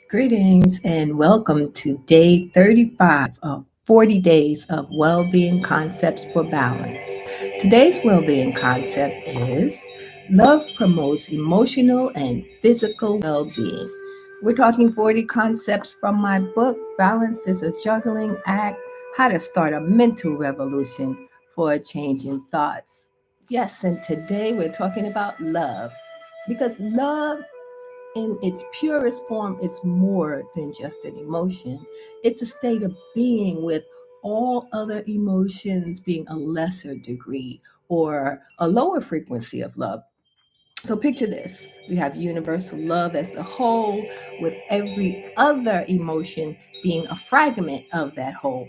Greetings and welcome to day 35 of 40 days of well-being concepts for balance. Today's well-being concept is love promotes emotional and physical well-being. We're talking 40 concepts from my book, Balance is a Juggling Act, How to Start a Mental Revolution for a Change in Thoughts. Yes, and today we're talking about love because love in its purest form is more than just an emotion. It's a state of being with all other emotions being a lesser degree or a lower frequency of love. So picture this. We have universal love as the whole, with every other emotion being a fragment of that whole,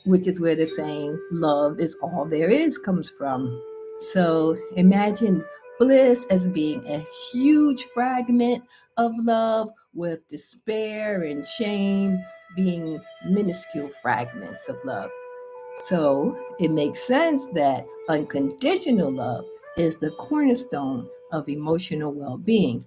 which is where the saying, love is all there is, comes from. So imagine bliss as being a huge fragment of love, with despair and shame being minuscule fragments of love. So it makes sense that unconditional love is the cornerstone of emotional well being.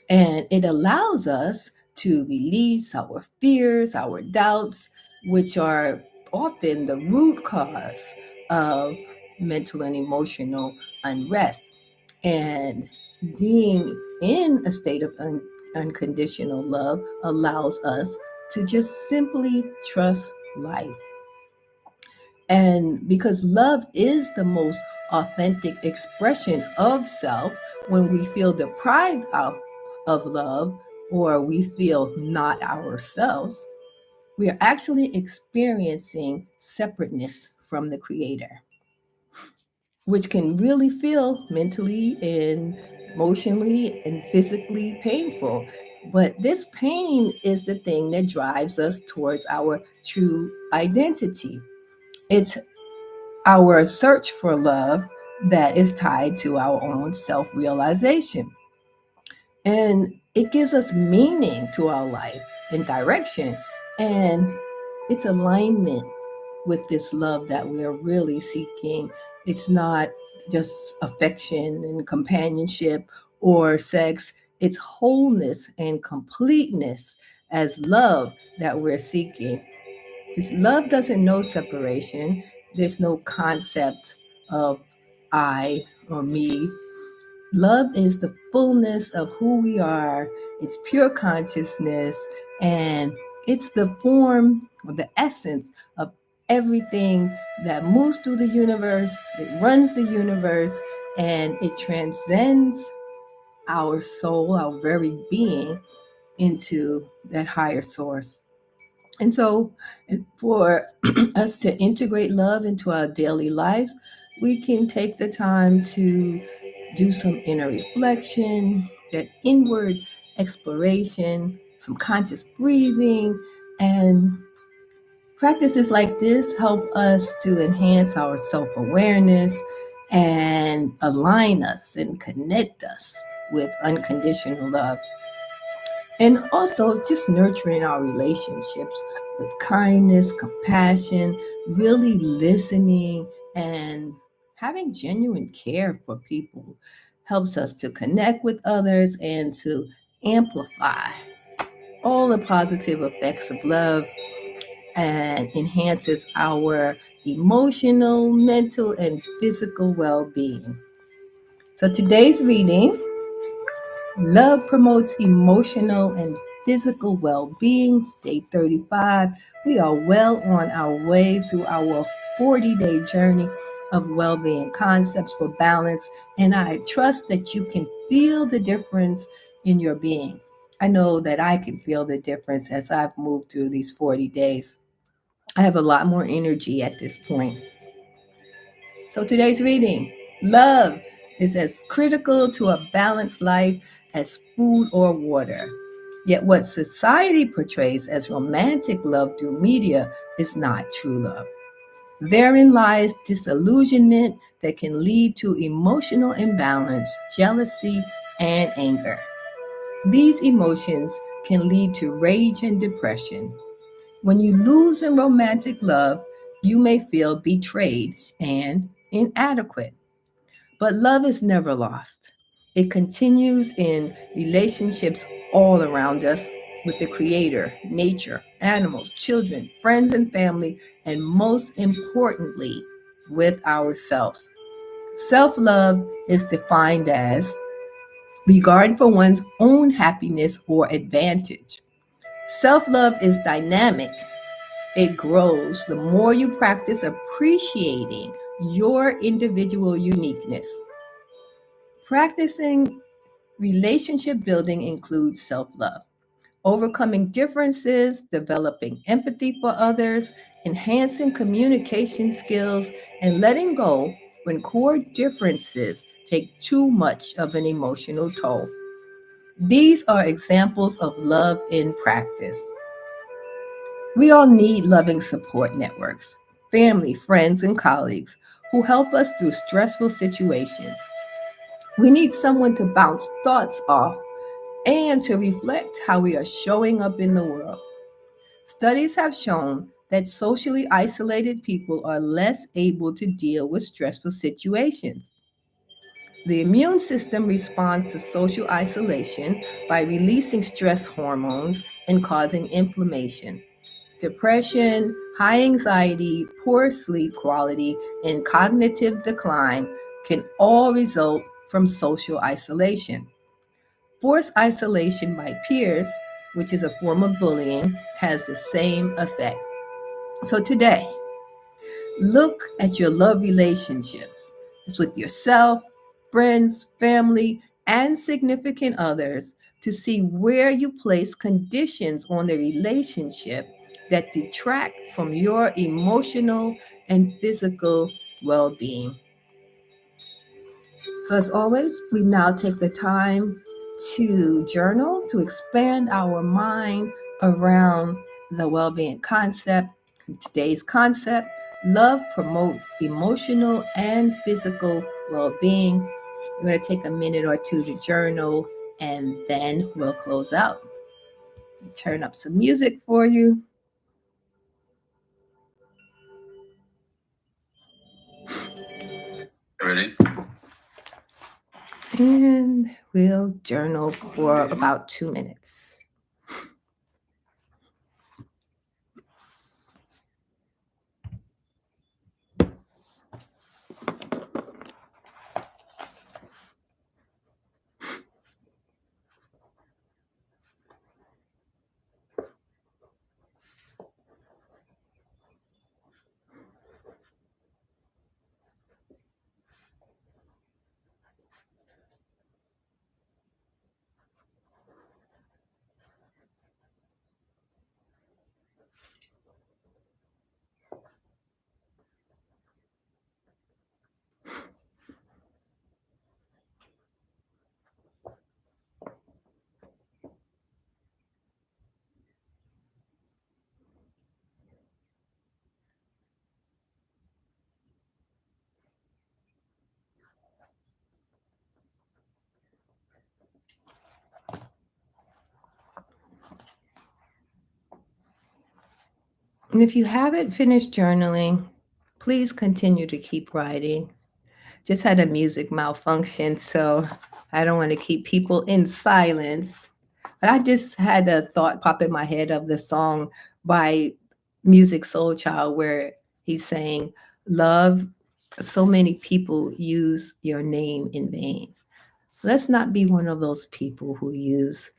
And it allows us to release our fears, our doubts, which are often the root cause of mental and emotional unrest. And being in a state of unconditional love allows us to just simply trust life. And because love is the most authentic expression of self, when we feel deprived of love or we feel not ourselves, we are actually experiencing separateness from the Creator, which can really feel mentally and emotionally and physically painful. But this pain is the thing that drives us towards our true identity. It's our search for love that is tied to our own self realization. And it gives us meaning to our life and direction. And it's alignment with this love that we are really seeking. It's not just affection and companionship or sex, it's wholeness and completeness as love that we're seeking. Because love doesn't know separation. There's no concept of I or me. Love is the fullness of who we are, it's pure consciousness, and it's the form or the essence of everything that moves through the universe, it runs the universe, and it transcends our soul, our very being, into that higher source. And so, for us to integrate love into our daily lives, we can take the time to do some inner reflection, that inward exploration, some conscious breathing, and practices like this help us to enhance our self awareness and align us and connect us with unconditional love. And also just nurturing our relationships with kindness, compassion, really listening, and having genuine care for people helps us to connect with others and to amplify all the positive effects of love and enhances our emotional, mental, and physical well being. So today's reading, love promotes emotional and physical well being. Day 35. We are well on our way through our 40-day journey of well being concepts for balance. And I trust that you can feel the difference in your being. I know that I can feel the difference as I've moved through these 40 days. I have a lot more energy at this point. So today's reading, love is as critical to a balanced life as food or water. Yet what society portrays as romantic love through media is not true love. Therein lies disillusionment that can lead to emotional imbalance, jealousy, and anger. These emotions can lead to rage and depression. When you lose in romantic love, you may feel betrayed and inadequate. But love is never lost. It continues in relationships all around us, with the Creator, nature, animals, children, friends, and family, and most importantly, with ourselves. Self love is defined as regard for one's own happiness or advantage. Self love is dynamic, it grows the more you practice appreciating your individual uniqueness. Practicing relationship building includes self love, overcoming differences, developing empathy for others, enhancing communication skills, and letting go when core differences take too much of an emotional toll. These are examples of love in practice. We all need loving support networks, family, friends, and colleagues who help us through stressful situations. We need someone to bounce thoughts off and to reflect how we are showing up in the world. Studies have shown that socially isolated people are less able to deal with stressful situations. The immune system responds to social isolation by releasing stress hormones and causing inflammation. Depression, high anxiety, poor sleep quality, and cognitive decline can all result from social isolation. Forced isolation by peers, which is a form of bullying, has the same effect. So today, look at your love relationships. It's with yourself, friends, family, and significant others to see where you place conditions on the relationship that detract from your emotional and physical well being. So, as always, we now take the time to journal, to expand our mind around the well being concept. Today's concept: love promotes emotional and physical well being. We're going to take a minute or two to journal and then we'll close out. Turn up some music for you. Ready? And we'll journal for about 2 minutes. And if you haven't finished journaling, please continue to keep writing. Just had a music malfunction, so I don't want to keep people in silence. But I just had a thought pop in my head of the song by Music Soul Child where he's saying, "Love, so many people use your name in vain." Let's not be one of those people who use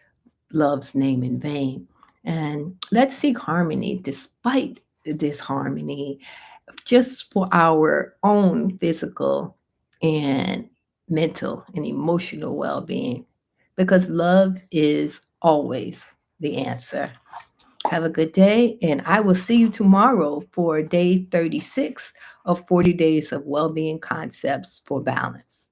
love's name in vain. And let's seek harmony despite the disharmony, just for our own physical and mental and emotional well being, because love is always the answer. Have a good day, and I will see you tomorrow for day 36 of 40 Days of Wellbeing Concepts for Balance.